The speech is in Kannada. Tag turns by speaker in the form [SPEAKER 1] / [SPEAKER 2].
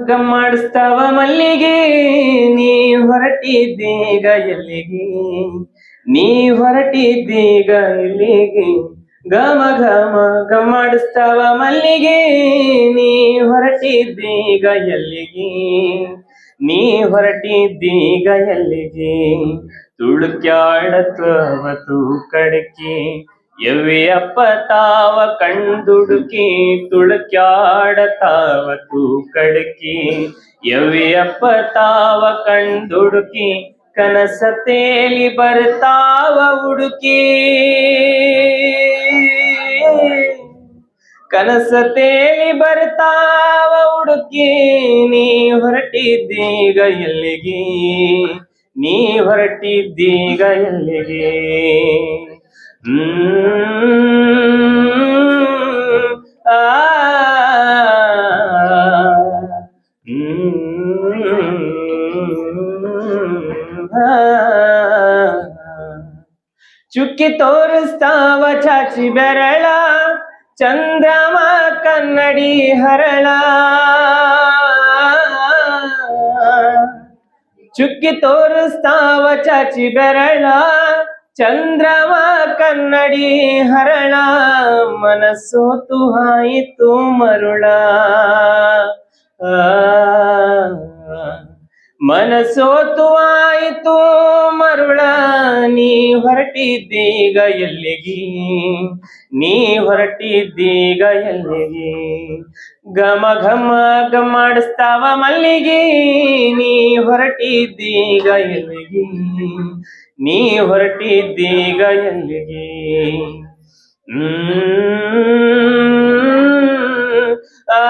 [SPEAKER 1] ಗಮ್ಮಾಡಿಸ್ತಾವ ಮಲ್ಲಿಗೆ ನೀ ಹೊರಟಿದ್ದೀಗ ಎಲ್ಲಿಗೆ ನೀ ಹೊರಟಿದ್ದೀಗ ಎಲ್ಲಿಗೆ ಗಮ ಘಮ ಗಮ್ಮಾಡಿಸ್ತಾವ ಮಲ್ಲಿಗೆ ನೀ ಹೊರಟಿದ್ದೀಗ ಎಲ್ಲಿಗೆ ನೀ ಹೊರಟಿದ್ದೀಗ ಎಲ್ಲಿಗೆ ತುಳುಕ್ಯಾಡತ್ವತು ಕಡಕಿ ಯವ್ವಿಯಪ್ಪ ತಾವ ಕಂಡುಡುಕಿ ತುಳುಕ್ಯಾಡತಾವತು ಕಡಕಿ ಯವ್ವಿಯಪ್ಪ ತಾವ ಕಂಡುಡುಕಿ ಕನಸ ತೇಲಿ ಬರ್ತಾವ ಹುಡುಕಿ ಕನಸ ತೇಲಿ ಬರ್ತಾವ ಹುಡುಕಿ ನೀ ಹೊರಟಿದ್ದೀಗ ಎಲ್ಲಿಗೆ ನೀ ಹೊರಟಿದ್ದೀಗ ಎಲ್ಲಿಗೆ ಆ ಚುಕ್ಕಿ ತೋರಿಸ್ತಾವ ಚಾಚಿ ಬೆರಳ ಚಂದ್ರಮ ಕನ್ನಡಿ ಹರಳ ಚುಕ್ಕಿ ತೋರಿಸ್ತಾವ ಚಾಚಿ ಬೆರಳ ಚಂದ್ರಮ ಕನ್ನಡಿ ಹರಳ ಮನಸ್ಸೋತು ಹಾಯಿತು ಮರುಳ ಮನಸ್ಸೋತು ಆಯಿತು ಮರುಳ ನೀ ಹೊರಟಿದ್ದೀಗ ಎಲ್ಲಿಗೆ ನೀ ಹೊರಟಿದ್ದೀಗ ಎಲ್ಲಿಗೆ ಗಮ ಘಮ ಗಮ್ಮಾಡಿಸ್ತಾವ ಮಲ್ಲಿಗೆ ನೀ ಹೊರಟಿದ್ದೀಗ ಎಲ್ಲಿಗೆ ನೀ ಹೊರಟಿದ್ದೀಗ ಎಲ್ಲಿಗೆ ಆ